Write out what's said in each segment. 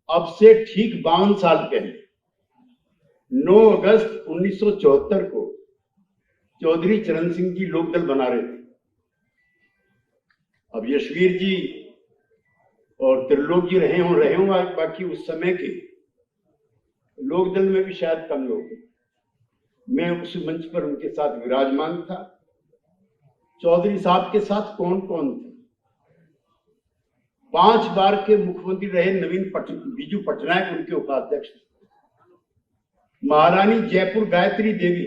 अब से ठीक 52 साल पहले 9 अगस्त 1974 को चौधरी चरण सिंह जी लोकदल बना रहे थे। अब यशवीर जी और त्रिलोक जी रहे हों बाकी उस समय के लोकदल में भी शायद कम लोग हैं। मैं उस मंच पर उनके साथ विराजमान था। चौधरी साहब के साथ कौन कौन थे? 5 बार के मुख्यमंत्री रहे बीजू पटनायक उनके उपाध्यक्ष थे। महारानी जयपुर गायत्री देवी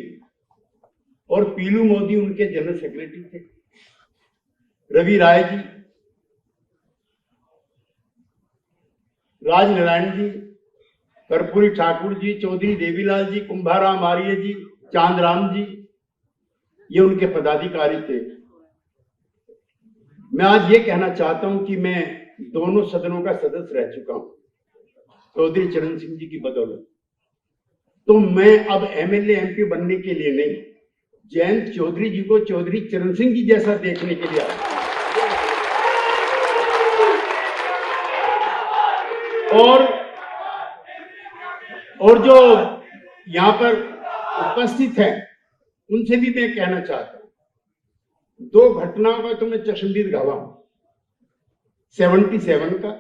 और पीलू मोदी उनके जनरल सेक्रेटरी थे। रवि राय जी, राजनारायण जी, कर्पूरी ठाकुर जी, चौधरी देवीलाल जी, कुंभाराम आर्य जी, चांदराम जी, ये उनके पदाधिकारी थे। मैं आज ये कहना चाहता हूं कि मैं दोनों सदनों का सदस्य रह चुका हूं चौधरी चरण सिंह जी की बदौलत। तो मैं अब एमएलए एमपी बनने के लिए नहीं, जयंत चौधरी जी को चौधरी चरण सिंह जी जैसा देखने के लिए आया। और जो यहां पर उपस्थित हैं उनसे भी मैं कहना चाहता हूं, 2 घटनाओं का तो मैं चश्मदीद गवाह हूं, 77 का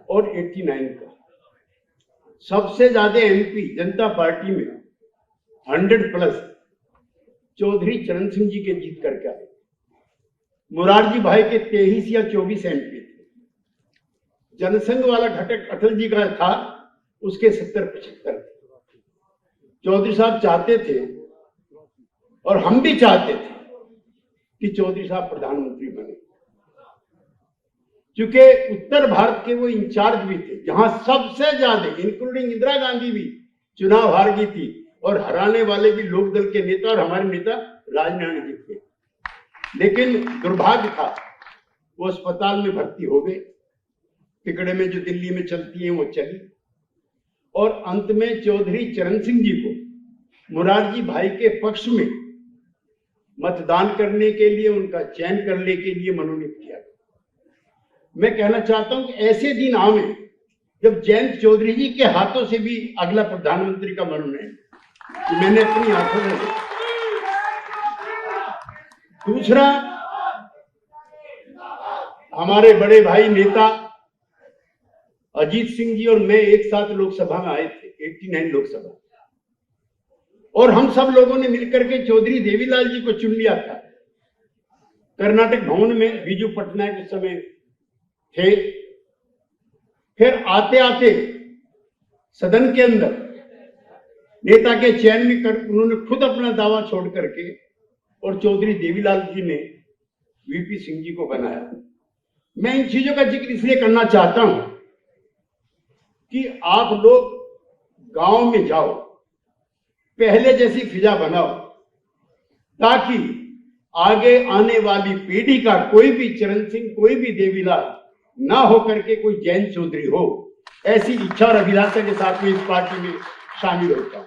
और 89 का। सबसे ज्यादा एमपी जनता पार्टी में 100+ चौधरी चरण सिंह जी के जीत करके आए। मुरारजी भाई के 23 या 24 एमपी थे। जनसंघ वाला घटक अटल जी का था, उसके 70-75 थे। चौधरी साहब चाहते थे और हम भी चाहते थे कि चौधरी साहब प्रधानमंत्री बने, क्योंकि उत्तर भारत के वो इंचार्ज भी थे जहां सबसे ज्यादा इंक्लूडिंग इंदिरा गांधी भी चुनाव हार गई थी, और हराने वाले भी लोकदल के नेता और हमारे नेता राजनारायण जी थे। लेकिन दुर्भाग्य था वो अस्पताल में भर्ती हो गए, टिकड़े में जो दिल्ली में चलती है वो चली, और अंत में चौधरी चरण सिंह जी को मुरारजी भाई के पक्ष में मतदान करने के लिए, उनका चयन करने के लिए मनोनीत किया। मैं कहना चाहता हूं कि ऐसे दिन आवे जब जयंत चौधरी जी के हाथों से भी अगला प्रधानमंत्री का मनोनयन मैंने अपनी आंखों में देखा। दूसरा, हमारे बड़े भाई नेता अजीत सिंह जी और मैं एक साथ लोकसभा में आए थे, 89 लोकसभा, और हम सब लोगों ने मिलकर के चौधरी देवीलाल जी को चुन लिया था। कर्नाटक भवन में बीजू पटनायक उस समय थे। फिर आते आते सदन के अंदर नेता के चयन में उन्होंने खुद अपना दावा छोड़ करके और चौधरी देवीलाल जी ने वीपी सिंह जी को बनाया। मैं इन चीजों का जिक्र इसलिए करना चाहता हूं कि आप लोग गांव में जाओ, पहले जैसी फिजा बनाओ, ताकि आगे आने वाली पीढ़ी का कोई भी चरण सिंह, कोई भी देवीलाल ना होकर के कोई जयंत चौधरी हो। ऐसी इच्छा और अभिलाषा के साथ में इस पार्टी में शामिल होता हूं।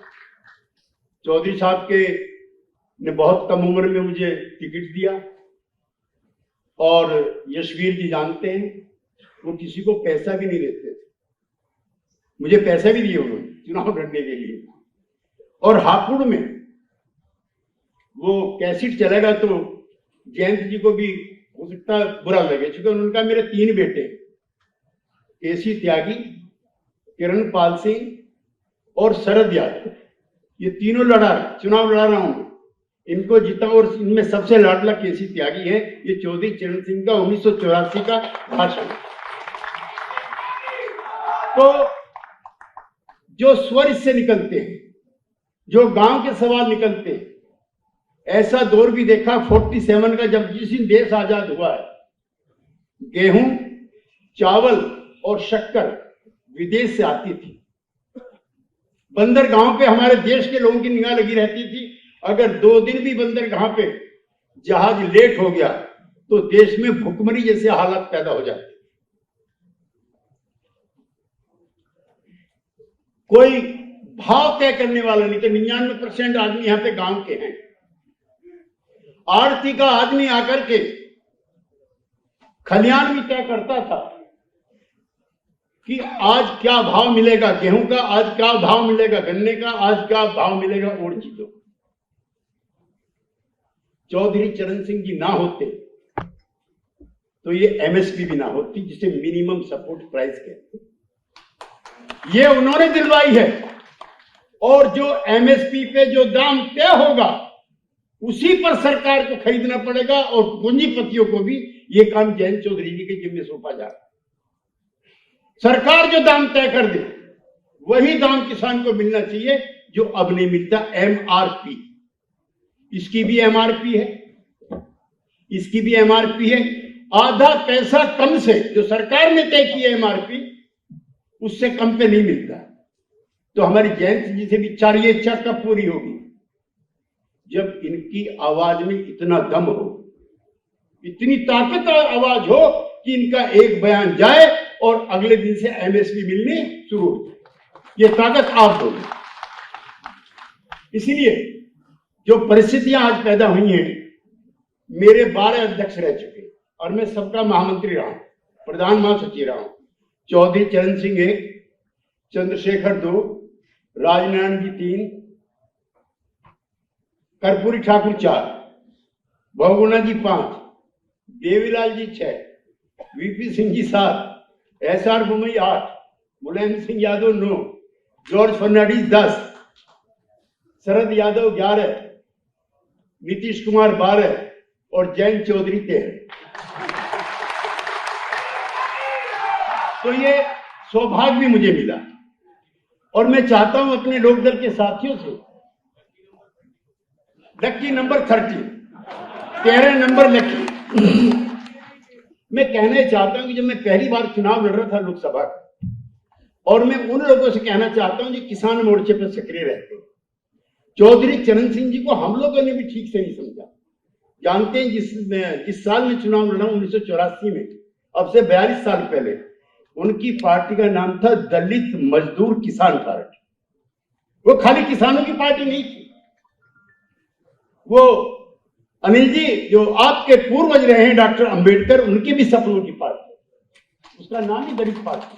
चौधरी साहब के ने बहुत कम उम्र में मुझे टिकट दिया, और यशवीर जी जानते हैं वो किसी को पैसा भी नहीं देते थे। मुझे पैसे भी दिए उन्होंने चुनाव लड़ने के लिए। और हापुड़ में वो कैसेट चलेगा तो जयंत जी को भी हो सकता बुरा लगे, क्योंकि उनका मेरे 3 बेटे, केसी त्यागी, किरण पाल सिंह और शरद यादव, ये तीनों चुनाव लड़ा रहा हूं, इनको जीता। और इनमें सबसे लाडला केसी त्यागी है। ये चौधरी चरण सिंह का 1984 का भाषण। तो जो स्वर इससे निकलते हैं, जो गांव के सवाल निकलते हैं, ऐसा दौर भी देखा 47 का, जब जिस दिन देश आजाद हुआ है, गेहूं, चावल और शक्कर विदेश से आती थी। बंदरगाहों पे हमारे देश के लोगों की निगाह लगी रहती थी। अगर 2 दिन भी बंदरगाह पे जहाज लेट हो गया तो देश में भुखमरी जैसे हालात पैदा हो जाते। कोई भाव तय करने वाला नहीं, तो 99% आदमी यहां पे गांव के हैं। आरती का आदमी आकर के खलियान भी तय करता था कि आज क्या भाव मिलेगा गेहूं का, आज क्या भाव मिलेगा गन्ने का, आज क्या भाव मिलेगा और चीजों। चौधरी चरण सिंह जी ना होते तो ये एमएसपी भी ना होती, जिसे मिनिमम सपोर्ट प्राइस कहते हैं। ये उन्होंने दिलवाई है, और जो एमएसपी पे जो दाम तय होगा उसी पर सरकार को खरीदना पड़ेगा, और पूंजीपतियों को भी ये काम जयंत चौधरी जी के जिम्मे सौंपा जा रहा है। सरकार जो दाम तय कर दे वही दाम किसान को मिलना चाहिए, जो अब नहीं मिलता। एमआरपी, इसकी भी एमआरपी है, इसकी भी एमआरपी है। आधा पैसा कम से जो सरकार ने तय की है एमआरपी, उससे कम पे नहीं मिलता। तो हमारी जयंत जी से भी ये इच्छा कब पूरी होगी? जब इनकी आवाज में इतना दम हो, इतनी ताकतवर आवाज हो कि इनका एक बयान जाए और अगले दिन से एमएसपी मिलनी शुरू हो जाए। ये ताकत आप दोगे। इसलिए जो परिस्थितियां आज पैदा हुई हैं, मेरे 12 अध्यक्ष रह चुके और मैं सबका महामंत्री रहा हूं, प्रधान महासचिव रहा हूं। चौधरी चरण सिंह 1, चंद्रशेखर 2, राजनारायण जी 3, Karpoori Thakur 4, Bahuguna ji 5, Devilal ji 6, VP Singh ji 7, SR बुमई 8, Mulayam Singh Yadav 9, George Fernandes 10, Sharad Yadav 11, Nitish Kumar 12 और जयंत चौधरी 13। तो ये सौभाग्य भी मुझे मिला, और मैं चाहता हूं अपने लोकदल के साथियों से, लकी नंबर 13 नंबर लकी। मैं कहना चाहता हूं कि जब मैं पहली बार चुनाव लड़ रहा था लोकसभा का, और मैं उन लोगों से कहना चाहता हूं जो किसान मोर्चे पर सक्रिय रहते हैं, चौधरी चरण सिंह जी को हम लोगों ने भी ठीक से नहीं समझा। जानते हैं, जिस साल में चुनाव लड़ा 1984 में, अब से 42 साल पहले, उनकी पार्टी का नाम था दलित मजदूर किसान पार्टी। वो खाली किसानों की पार्टी नहीं थी, वो अनिल जी जो आपके पूर्वज रहे हैं डॉक्टर अंबेडकर, उनके भी सपनों की पार्टी, उसका नाम ही दलित पार्टी।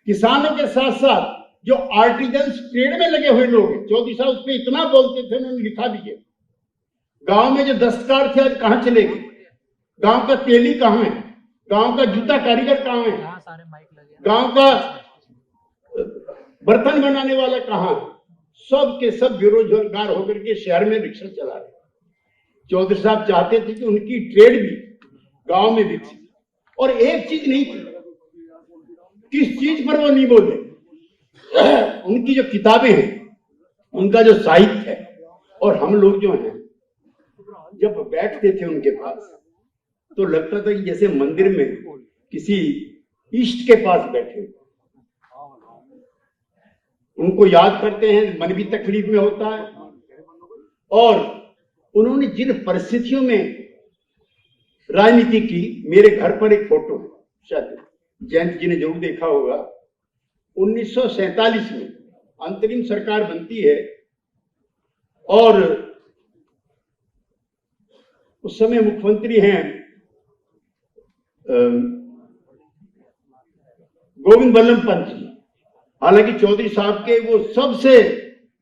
किसानों के साथ साथ जो आर्टिजन ट्रेड में लगे हुए लोग हैं, चौधरी साहब उस पर इतना बोलते थे, उन्होंने लिखा भी है। गांव में जो दस्तकार थे आज कहां चले गए? गांव का तेली कहां है? गांव का जूता कारीगर कहां है? गांव का बर्तन बनाने वाला कहां है? सब के सब बेरोजगार होकर के शहर में रिक्शा चला रहे। चौधरी साहब चाहते थे कि उनकी ट्रेड भी गांव में विकसित, और एक चीज नहीं थी, किस चीज पर वो नहीं बोले, उनकी जो किताबें हैं, उनका जो साहित्य है, और हम लोग जो हैं जब बैठते थे उनके पास तो लगता था कि जैसे मंदिर में किसी इष्ट के पास बैठे। उनको याद करते हैं, मन भी तकलीफ में होता है। और उन्होंने जिन परिस्थितियों में राजनीति की, मेरे घर पर एक फोटो है, शायद जयंत जी ने जरूर देखा होगा। 1947 में अंतरिम सरकार बनती है, और उस समय मुख्यमंत्री हैं गोविंद बल्लभ पंत जी। हालांकि चौधरी साहब के वो सबसे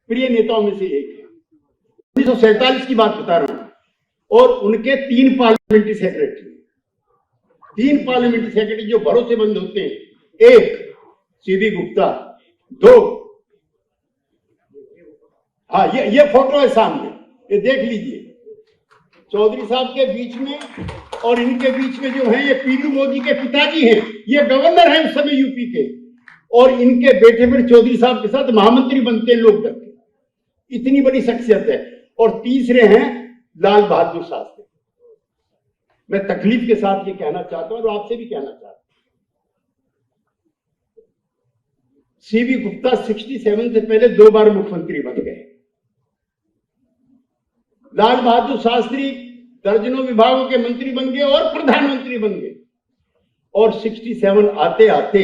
प्रिय नेताओं में से एक है। 1947 की बात बता रहा हूं, और उनके 3 पार्लियामेंट्री सेक्रेटरी, 3 पार्लियामेंट्री सेक्रेटरी जो भरोसेमंद होते हैं। 1 सीबी गुप्ता, 2, हाँ ये फोटो है सामने, ये देख लीजिए। चौधरी साहब के बीच में और इनके बीच में जो है, ये पीलू मोदी के पिताजी हैं, ये गवर्नर हैं उस समय यूपी के, और इनके बेटे फिर चौधरी साहब के साथ महामंत्री बनते हैं लोकदल के। इतनी बड़ी शख्सियत है। और तीसरे हैं लाल बहादुर शास्त्री। मैं तकलीफ के साथ ये कहना चाहता हूं, और आपसे भी कहना चाहता हूं, सीबी गुप्ता 67 से पहले 2 बार मुख्यमंत्री बन गए। लाल बहादुर शास्त्री दर्जनों विभागों के मंत्री बन गए और प्रधानमंत्री बन गए। और 67 आते आते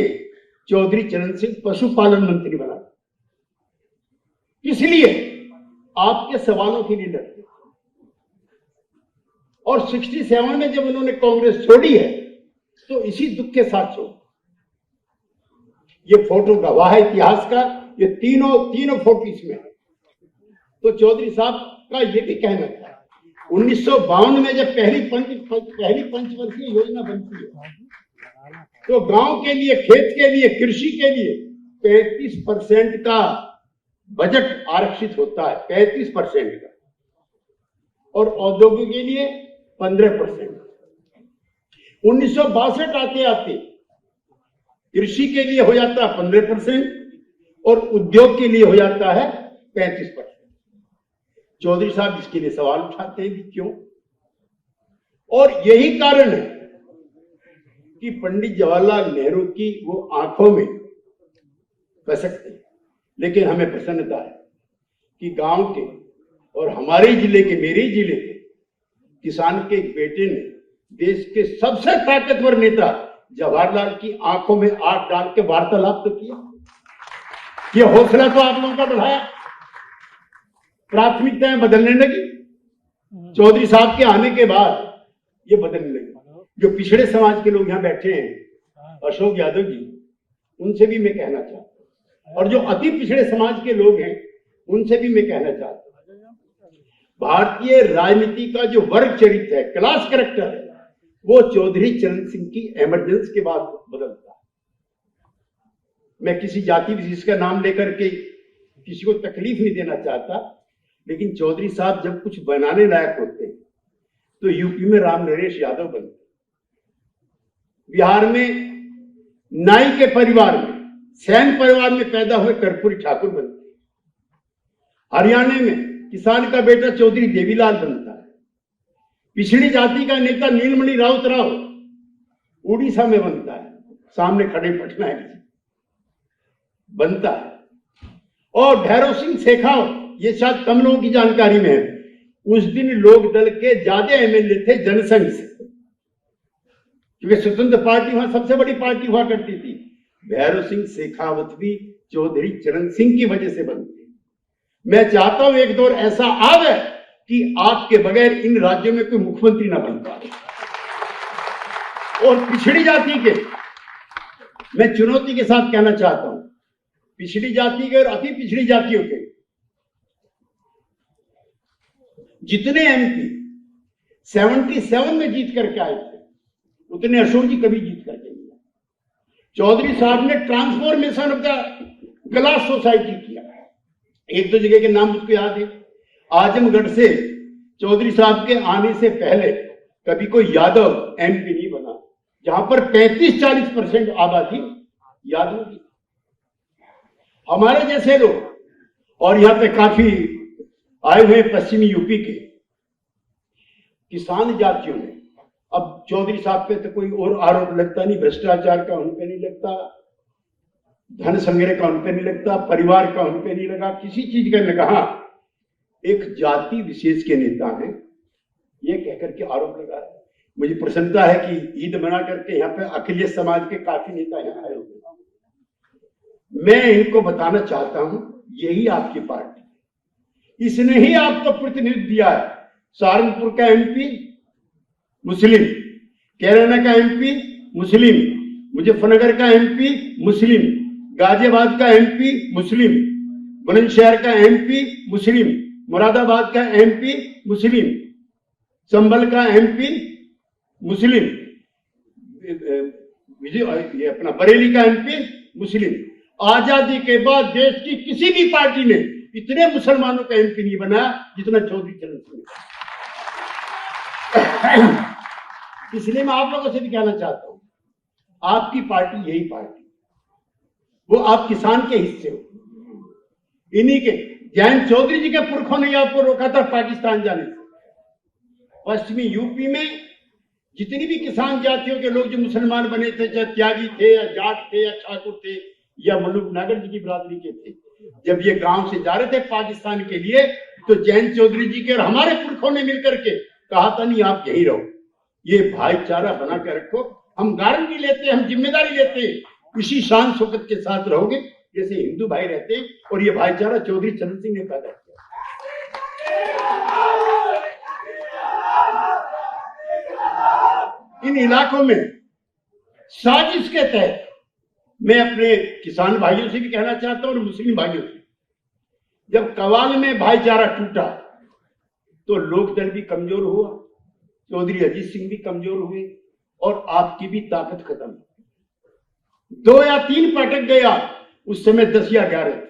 चौधरी चरण सिंह पशुपालन मंत्री बना। इसलिए आपके सवालों के लिए लड़ते। और 67 में जब उन्होंने कांग्रेस छोड़ी है, तो इसी दुख के साथ छोड़ी। ये फोटो गवाह है इतिहास का, ये तीनों फोटो इसमें है। तो चौधरी साहब का ये भी कहना था 1952 में जब पहली पंचवर्षीय योजना बनती है तो गांव के लिए, खेत के लिए, कृषि के लिए 35% का बजट आरक्षित होता है, 35% का, और औद्योगिक के लिए 15%। 1962 आते आते कृषि के लिए हो जाता है 15% और उद्योग के लिए हो जाता है 35%। चौधरी साहब इसके लिए सवाल उठाते हैं भी क्यों, और यही कारण है कि पंडित जवाहरलाल नेहरू की वो आंखों में कसकते हैं। लेकिन हमें प्रसन्नता है कि गांव के और हमारे जिले के, मेरे जिले के किसान के एक बेटे ने देश के सबसे ताकतवर नेता जवाहरलाल की आंखों में आंख डाल के वार्तालाप तो किया। ये हौसला तो आप लोगों का बढ़ाया, प्राथमिकताएं बदलने लगी। चौधरी साहब के आने के बाद ये बदलने लगी। जो पिछड़े समाज के लोग यहां बैठे हैं, अशोक यादव जी, उनसे भी मैं कहना चाहता हूं, और जो अति पिछड़े समाज के लोग हैं उनसे भी मैं कहना चाहता हूं, भारतीय राजनीति का जो वर्ग चरित्र है, क्लास कैरेक्टर है, वो चौधरी चरण सिंह की इमरजेंसी के बाद बदलता है। मैं किसी जाति विशेष का नाम लेकर के किसी को तकलीफ नहीं देना चाहता, लेकिन चौधरी साहब जब कुछ बनाने लायक होते हैं तो यूपी में राम नरेश यादव बनते, बिहार में नाई के परिवार में, सैन परिवार में पैदा हुए कर्पूरी ठाकुर बनते, हरियाणा में किसान का बेटा चौधरी देवीलाल बनता है, पिछड़ी जाति का नेता नीलमणि राउत राव उड़ीसा में बनता है, सामने खड़े पटनायक जी बनता है, और भैरव सिंह शेखावत, ये शायद कम लोगों की जानकारी में है, उस दिन लोक दल के ज्यादा एमएलए थे जनसंघ से, क्योंकि स्वतंत्र पार्टी वहां सबसे बड़ी पार्टी हुआ करती थी। भैरव सिंह शेखावत भी चौधरी चरण सिंह की वजह से बनते। मैं चाहता हूं एक दौर ऐसा आ गए कि आपके बगैर इन राज्यों में कोई मुख्यमंत्री ना बन पाए। और पिछड़ी जाति के मैं चुनौती के साथ कहना चाहता हूं, पिछड़ी जाति के और अति पिछड़ी जातियों के जितने एमपी 77 में जीत करके आए थे, उतने अशोक जी कभी जीत करके नहीं आए। चौधरी साहब ने transformation of the class society किया। एक दो जगह के नाम मुझको याद है। आजमगढ़ से चौधरी साहब के आने से पहले कभी कोई यादव एमपी नहीं बना, जहां पर 35-40% आबादी यादव की। हमारे जैसे लोग, और यहां पे काफी आए हुए पश्चिमी यूपी के किसान जातियों ने, अब चौधरी साहब पे तो कोई और आरोप लगता नहीं, भ्रष्टाचार का उन पे नहीं लगता, धन संग्रह का उन पे नहीं लगता, परिवार का उन पे नहीं लगा, किसी चीज का नहीं लगा। हाँ, एक जाति विशेष के नेता ने ये कहकर के आरोप लगाया। मुझे प्रसन्नता है कि ईद मना करके यहाँ पे अखिलेश समाज के काफी नेता यहाँ आए हुए। मैं इनको बताना चाहता हूं, यही आपकी पार्टी, इसने ही आपको प्रतिनिधित्व दिया है। सहारनपुर का एमपी मुस्लिम, कैराना का एमपी मुस्लिम, मुजफ्फरनगर का एमपी मुस्लिम, गाजियाबाद का एमपी मुस्लिम, बुलंदशहर का एमपी मुस्लिम, मुरादाबाद का एमपी मुस्लिम, संभल का एमपी मुस्लिम, ये अपना बरेली का एमपी मुस्लिम। आजादी के बाद देश की किसी भी पार्टी ने इतने मुसलमानों का एमपी नहीं बनाया जितना चौधरी चरण सिंह। इसलिए मैं आप लोगों से भी कहना चाहता हूं, आपकी पार्टी यही पार्टी, वो आप किसान के हिस्से हो। इन्हीं के जैन चौधरी जी के पुरखों ने आपको रोका था पाकिस्तान जाने से। पश्चिमी यूपी में जितनी भी किसान जातियों के लोग जो मुसलमान बने थे, चाहे त्यागी थे या जाट थे या ठाकुर थे या मलुक नागर जी की बिरादरी के थे, जब ये गांव से जा रहे थे पाकिस्तान के लिए, तो जैन चौधरी जी के और हमारे पुरखों ने मिलकर के कहा था नहीं आप यहीं रहो, ये भाईचारा बना के रखो, हम गारंटी लेते, हम जिम्मेदारी लेते, इसी शान शौकत के साथ रहोगे जैसे हिंदू भाई रहते हैं। और ये भाईचारा चौधरी चरण सिंह ने पैदा किया। इन इलाकों में साजिश के तहत मैं अपने किसान भाइयों से भी कहना चाहता हूं और मुस्लिम भाइयों से, जब कवाल में भाईचारा टूटा तो लोकदल भी कमजोर हुआ, चौधरी अजीत सिंह भी कमजोर हुए और आपकी भी ताकत खत्म। 2 या 3 पटक गया, उस समय 10 या 11 थे।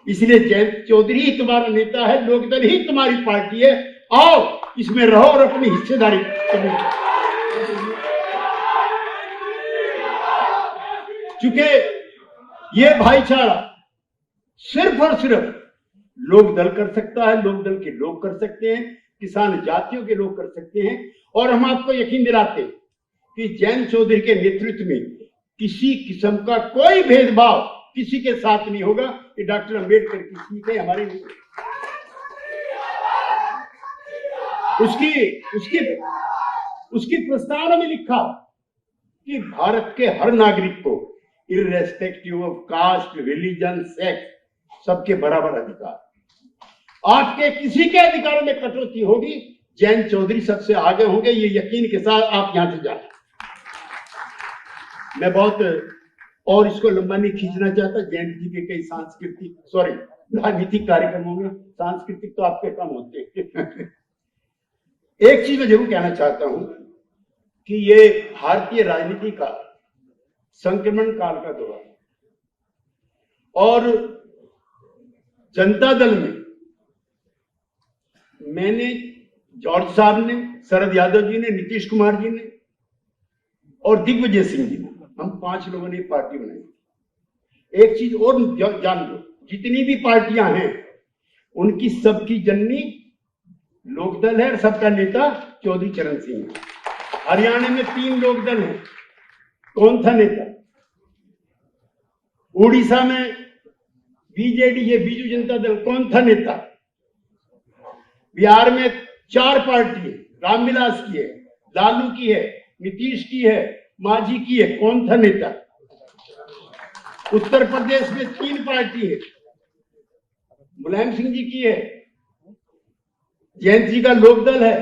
इसलिए जयंत चौधरी ही तुम्हारा नेता है, लोकदल ही तुम्हारी पार्टी है, आओ इसमें रहो और अपनी हिस्सेदारी करो। चूंकि ये भाईचारा सिर्फ और सिर्फ लोकदल कर सकता है, लोकदल के लोग कर सकते हैं, किसान जातियों के लोग कर सकते हैं। और हम आपको यकीन दिलाते हैं कि जयंत चौधरी के नेतृत्व में किसी किस्म का कोई भेदभाव किसी के साथ नहीं होगा। ये डॉक्टर अंबेडकर की सीख है, हमारे नहीं। उसकी प्रस्तावना में लिखा कि भारत के हर नागरिक को irrespective of caste, religion, sex सबके बराबर अधिकार। आपके किसी के अधिकारों में कटौती होगी, जयंत चौधरी सबसे आगे होंगे, ये यकीन के साथ आप यहां से जाए। मैं बहुत और इसको लंबा नहीं खींचना चाहता। जयंत जी के कई राजनीतिक कार्यक्रमों में सांस्कृतिक तो आपके कम होते हैं। एक चीज मैं जरूर कहना चाहता हूं कि ये भारतीय राजनीति का संक्रमण काल का दौर है और जनता दल में मैंने, जॉर्ज साहब ने, शरद यादव जी ने, नीतीश कुमार जी ने और दिग्विजय सिंह जी ने, हम 5 लोगों ने पार्टी बनाई। एक चीज और जान लो, जितनी भी पार्टियां हैं उनकी सबकी जननी लोकदल है और सबका नेता चौधरी चरण सिंह है। हरियाणा में 3 लोकदल हैं, कौन था नेता? उड़ीसा में बीजेडी है, बीजू जनता दल, कौन था नेता? बिहार में 4 पार्टी है, रामविलास की है, लालू की है, नीतीश की है, मांझी की है, कौन था नेता? उत्तर प्रदेश में 3 पार्टी है, मुलायम सिंह जी की है, जयंत जी का लोकदल है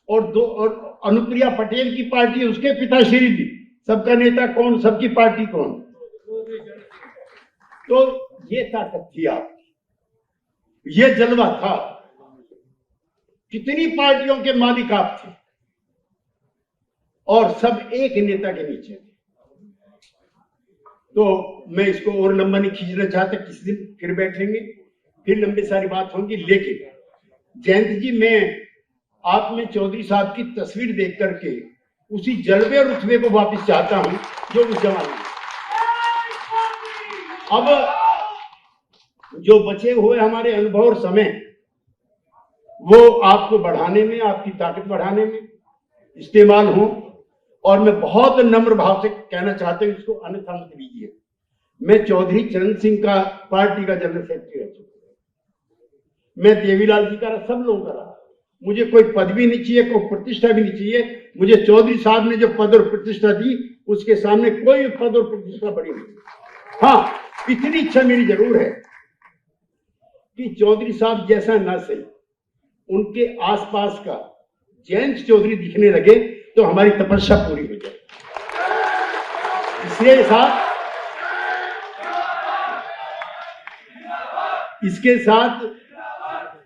और अनुप्रिया पटेल की पार्टी है, उसके पिताश्री जी, सबका नेता कौन, सबकी पार्टी कौन? तो ये ताकत थी आपकी, ये जलवा था। कितनी पार्टियों के मालिक आप थे और सब एक नेता के नीचे थे। तो मैं इसको और लंबा नहीं खींचना चाहता, किसी दिन फिर बैठेंगे, फिर लंबी सारी बात होंगी। लेकिन जयंत जी, मैं आप में चौधरी साहब की तस्वीर देख करके उसी जलवे और रुतबे को वापस चाहता हूं जो उस जमाने में। अब जो बचे हुए हमारे अनुभव और समय, वो आपको बढ़ाने में, आपकी ताकत बढ़ाने में इस्तेमाल हो। और मैं बहुत नम्र भाव से कहना चाहता हूं, इसको अन्यथा मत लीजिए, मैं चौधरी चरण सिंह का पार्टी का जनरल सेक्रेटरी रह चुका, मैं देवीलाल जी का रहा, सब लोगों का रहा। मुझे कोई पद भी नहीं चाहिए, कोई प्रतिष्ठा भी नहीं चाहिए। मुझे चौधरी साहब ने जो पद और प्रतिष्ठा दी, उसके सामने कोई पद और प्रतिष्ठा बड़ी नहीं। हाँ, इतनी इच्छा मेरी जरूर है कि चौधरी साहब जैसा ना सही, उनके आसपास का जयंत चौधरी दिखने लगे तो हमारी तपस्या पूरी हो जाए। इसके साथ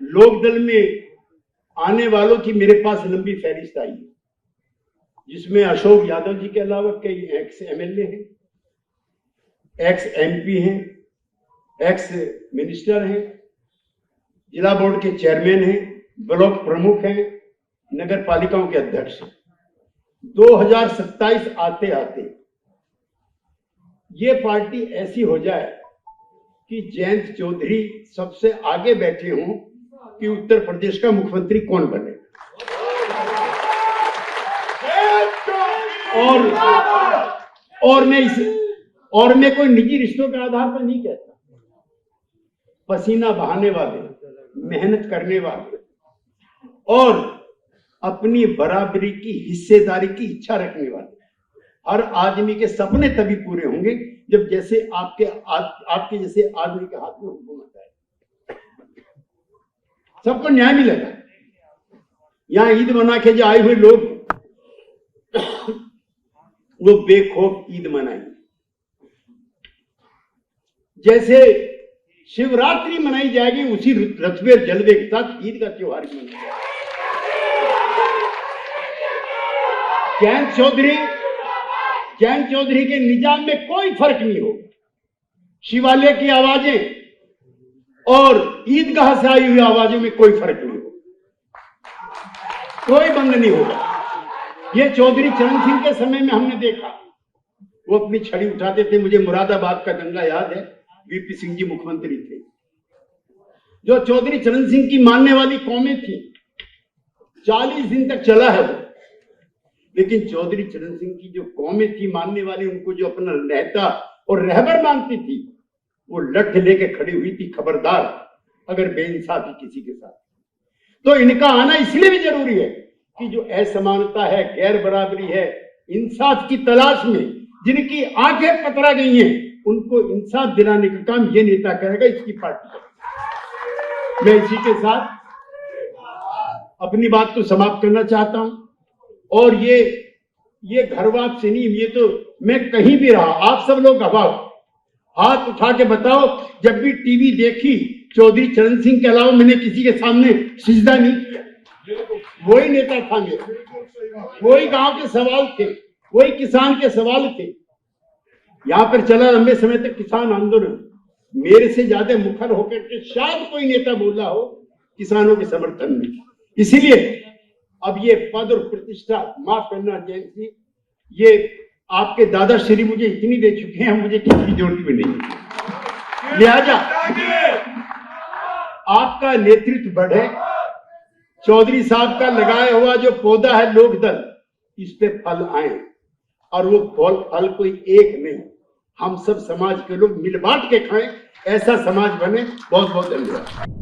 लोकदल में आने वालों की मेरे पास लंबी फहरिस्त आई है, जिसमें अशोक यादव जी के अलावा कई एक्स एमएलए हैं, एक्स एमपी हैं, एक्स मिनिस्टर हैं, जिला बोर्ड के चेयरमैन हैं, ब्लॉक प्रमुख हैं, नगर पालिकाओं के अध्यक्ष हैं। 2027 आते आते ये पार्टी ऐसी हो जाए कि जयंत चौधरी सबसे आगे बैठे हों कि उत्तर प्रदेश का मुख्यमंत्री कौन बने। और मैं कोई निजी रिश्तों के आधार पर नहीं कहता, पसीना बहाने वाले, मेहनत करने वाले और अपनी बराबरी की, हिस्सेदारी की इच्छा रखने वाले हर आदमी के सपने तभी पूरे होंगे जब जैसे आपके जैसे आदमी के हाथ में हुकूमत आए, सबको न्याय मिलेगा। यहां ईद मना के जो आए हुए लोग वो बेखौफ ईद मनाएंगे, जैसे शिवरात्रि मनाई जाएगी उसी रतबे जलवे के साथ ईद का त्योहार भी मनाया जाएगा। जैन चौधरी के निजाम में कोई फर्क नहीं होगा। शिवालय की आवाजें और ईदगाह से आई हुई आवाजों में कोई फर्क नहीं होगा, कोई बंद नहीं होगा। ये चौधरी चरण सिंह के समय में हमने देखा, वो अपनी छड़ी उठाते थे। मुझे मुरादाबाद का दंगा याद है, वीपी सिंह जी मुख्यमंत्री थे। जो चौधरी चरण सिंह की मानने वाली कौमें थी, 40 दिन तक चला है वो। लेकिन चौधरी चरण सिंह की जो कौमें थी मानने वाली, उनको जो अपना नेता और रहबर मानती थी, वो लठ लेके खड़ी हुई थी, खबरदार अगर बेइंसाफी किसी के साथ। तो इनका आना इसलिए भी जरूरी है कि जो असमानता है, गैर बराबरी है, इंसाफ की तलाश में जिनकी आंखें पतरा गई हैं, उनको इंसाफ दिलाने का काम ये नेता करेगा, इसकी पार्टी। मैं इसी के साथ अपनी बात को समाप्त करना चाहता हूं। और ये घर वापसी नहीं, ये तो मैं कहीं भी रहा, आप सब लोग गवाह, हाथ उठा के बताओ, जब भी टीवी देखी चौधरी चरण सिंह के अलावा मैंने किसी के सामने सिजदा नहीं किया। वही नेता था मेरा, वही गांव के सवाल थे, वही किसान के सवाल थे। यहां पर चला लंबे समय तक किसान आंदोलन, मेरे से ज्यादा मुखर होकर के शायद कोई नेता बोला हो किसानों के समर्थन में। इसीलिए अब ये पद और प्रतिष्ठा, माफ करना जैन जी, ये आपके दादाश्री मुझे इतनी दे चुके हैं, मुझे किसी की जरूरत भी नहीं। लिहाजा आपका नेतृत्व बढ़े, चौधरी साहब का लगाया हुआ जो पौधा है लोकदल, इस पे फल आए, और वो फल कोई एक नहीं, हम सब समाज के लोग मिल बांट के खाएं, ऐसा समाज बने। बहुत बहुत धन्यवाद।